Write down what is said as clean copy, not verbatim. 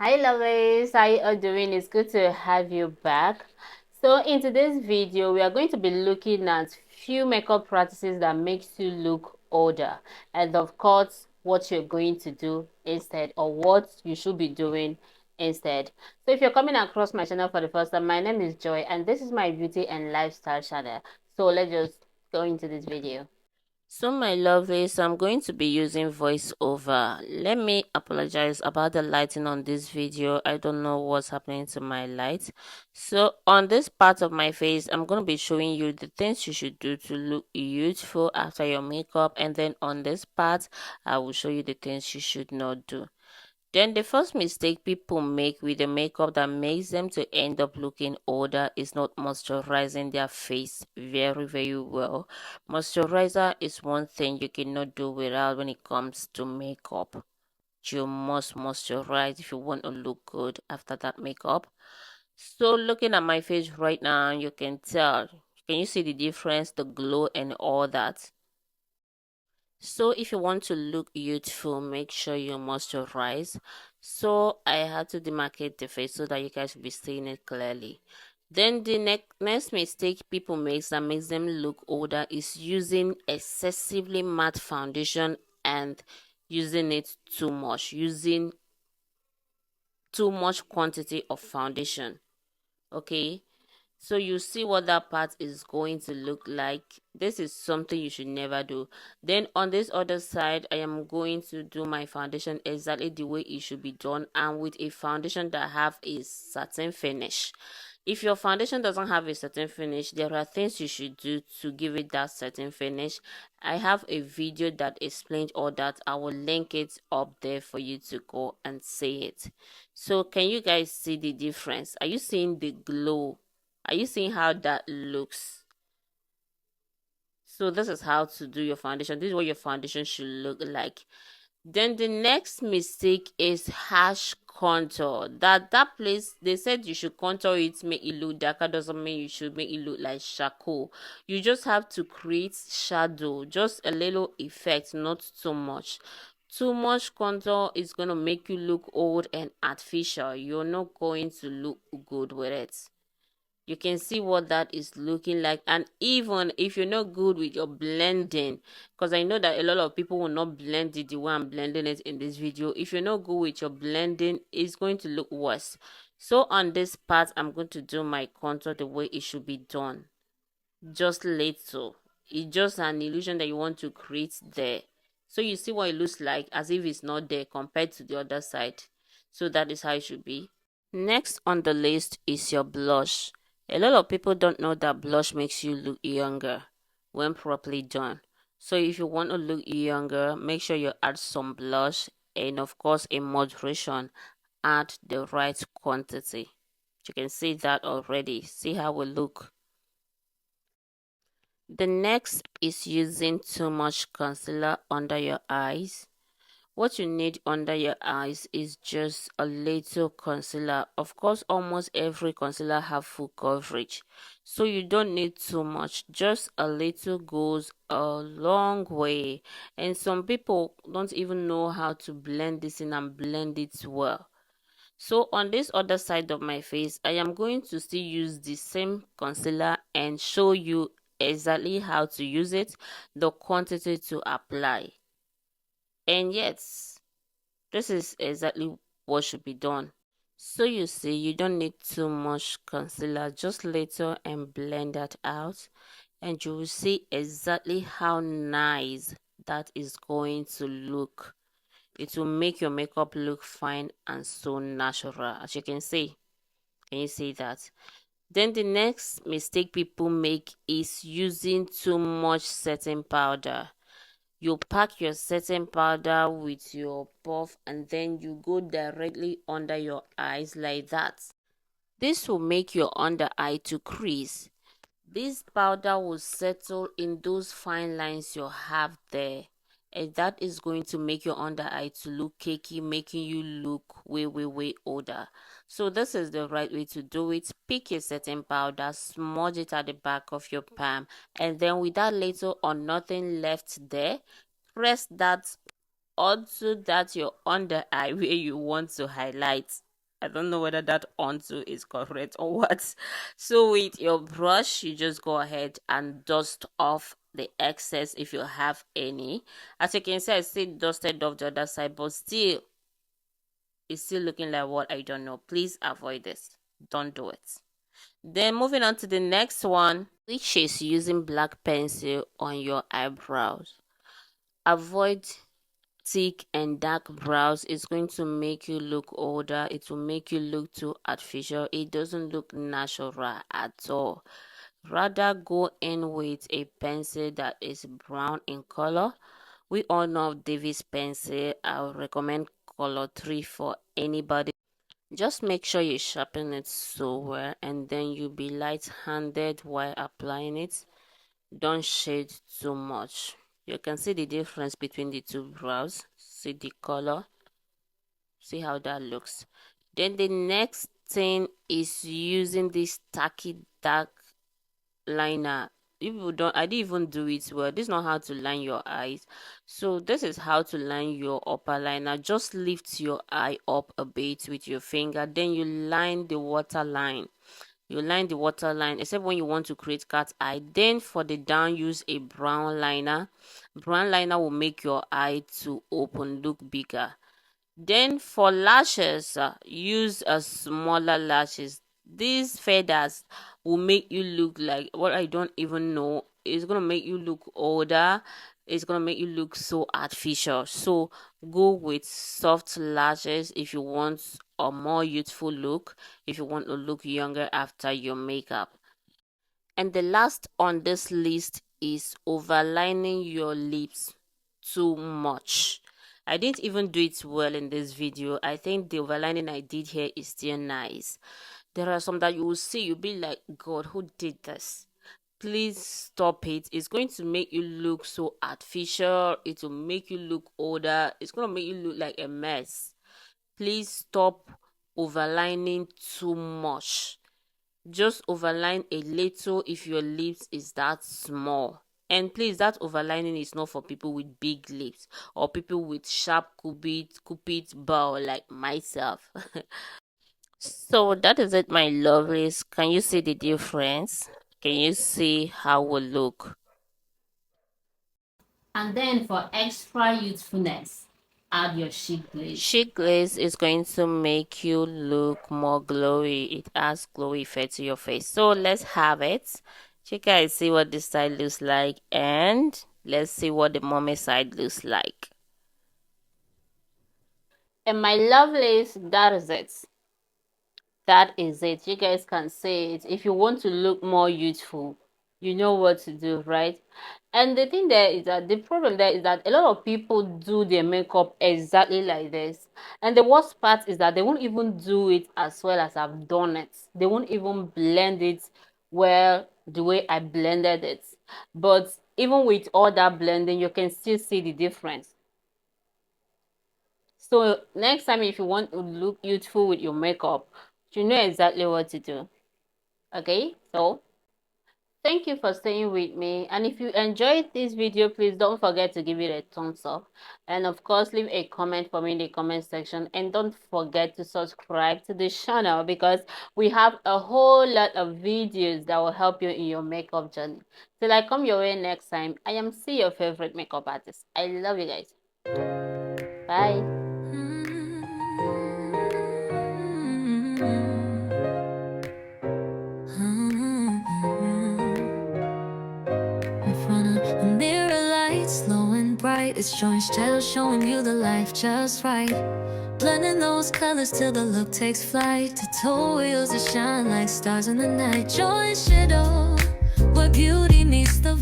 Hi lovelies, how you all doing? It's good to have you back. So in today's video, we are going to be looking at few makeup practices that makes you look older, and of course what you're going to do instead, or what you should be doing instead. So if you're coming across my channel for the first time, my name is Joy and this is my beauty and lifestyle channel. So let's just go into this video. So my lovelies, I'm going to be using voiceover. Let me apologize about the lighting on this video. I don't know what's happening to my light. So on this part of my face, I'm going to be showing you the things you should do to look youthful after your makeup. And then on this part, I will show you the things you should not do. Then the first mistake people make with the makeup that makes them to end up looking older is not moisturizing their face very well. Moisturizer is one thing you cannot do without when it comes to makeup. You must moisturize if you want to look good after that makeup. So looking at my face right now, you can tell. Can you see the difference, the glow and all that? So if you want to look youthful, make sure you moisturize. So I had to demarcate the face so that you guys will be seeing it clearly. Then the next mistake people make that makes them look older is using excessively matte foundation and using it too much, using too much quantity of foundation. Okay, so you see what that part is going to look like. This is something you should never do. Then on this other side, I am going to do my foundation exactly the way it should be done, and with a foundation that have a certain finish. If your foundation doesn't have a certain finish, there are things you should do to give it that certain finish. I have a video that explains all that. I will link it up there for you to go and see it. So can you guys see the difference? Are you seeing the glow? Are you seeing how that looks? So this is how to do your foundation. This is what your foundation should look like. Then the next mistake is harsh contour. That place, they said you should contour it, make it look darker, doesn't mean you should make it look like charcoal. You just have to create shadow, just a little effect, not too much. Too much contour is going to make you look old and artificial. You're not going to look good with it. You can see what that is looking like. And even if you're not good with your blending, because I know that a lot of people will not blend it the way I'm blending it in this video. If you're not good with your blending, it's going to look worse. So on this part, I'm going to do my contour the way it should be done, just little. It's just an illusion that you want to create there. So you see what it looks like as if it's not there compared to the other side. So that is how it should be. Next on the list is your blush. A lot of people don't know that blush makes you look younger when properly done. So if you want to look younger, make sure you add some blush, and of course in moderation, add the right quantity. You can see that already. See how we look. The next is using too much concealer under your eyes. What you need under your eyes is just a little concealer. Of course, almost every concealer have full coverage, so you don't need too much. Just a little goes a long way, and some people don't even know how to blend this in and blend it well. So on this other side of my face, I am going to still use the same concealer and show you exactly how to use it, the quantity to apply. And yes, this is exactly what should be done. So you see, you don't need too much concealer, just little, and blend that out. And you will see exactly how nice that is going to look. It will make your makeup look fine and so natural, as you can see. Can you see that? Then the next mistake people make is using too much setting powder. You pack your setting powder with your puff and then you go directly under your eyes like that. This will make your under eye to crease. This powder will settle in those fine lines you have there, and that is going to make your under eye to look cakey, making you look way older. So this is the right way to do it. Pick your setting powder, smudge it at the back of your palm, and then with that little or nothing left there, press that onto that your under eye where you want to highlight. I don't know whether that onto is correct or what. So with your brush, you just go ahead and dust off the excess if you have any. As you can see, I still dusted off the other side, but still, it's still looking like what I don't know. Please avoid this. Don't do it. Then moving on to the next one, which is using black pencil on your eyebrows. Avoid thick and dark brows. It's going to make you look older. It will make you look too artificial. It doesn't look natural at all. Rather go in with a pencil that is brown in color. We all know Davis pencil. I would recommend color 3 for anybody. Just make sure you sharpen it so well, and then you be light-handed while applying it. Don't shade too much. You can see the difference between the two brows. See the color. See how that looks. Then the next thing is using this tacky dark liner. People don't, I didn't even do it well. This is not how to line your eyes. So this is how to line your upper liner. Just lift your eye up a bit with your finger. Then you line the waterline. You line the waterline, except when you want to create cat eye. Then for the down, use a brown liner. Brown liner will make your eye to open, look bigger. Then for lashes, use a smaller lashes. These feathers will make you look like what I don't even know. It's gonna make you look older. It's gonna make you look so artificial. So go with soft lashes if you want a more youthful look, if you want to look younger after your makeup. And the last on this list is overlining your lips too much. I didn't even do it well in this video. I think the overlining I did here is still nice. There are some that you will see, you'll be like, God, who did this? Please stop it. It's going to make you look so artificial. It will make you look older. It's going to make you look like a mess. Please stop overlining too much. Just overline a little if your lips is that small. And please, that overlining is not for people with big lips or people with sharp cupid bow like myself. So that is it, my lovelies. Can you see the difference? Can you see how we look? And then for extra youthfulness, add your Chic Glaze. Chic Glaze is going to make you look more glowy. It adds glowy effect to your face. So let's have it. You guys see what this side looks like, and let's see what the mommy side looks like. And my lovelies, that is it. That is it. You guys can say it. If you want to look more youthful, you know what to do, right? And the thing there is that the problem there is that a lot of people do their makeup exactly like this. And the worst part is that they won't even do it as well as I've done it. They won't even blend it well the way I blended it. But even with all that blending, you can still see the difference. So next time, if you want to look youthful with your makeup, you know exactly what to do. Okay, so thank you for staying with me, and if you enjoyed this video, please don't forget to give it a thumbs up, and of course leave a comment for me in the comment section, and don't forget to subscribe to the channel because we have a whole lot of videos that will help you in your makeup journey. Till I come your way next time, I am still your favorite makeup artist. I love you guys. Bye. It's showing shadows, showing you the life just right. Blending those colors till the look takes flight. The toe wheels that shine like stars in the night. Joy and shadow, where beauty meets the vibe.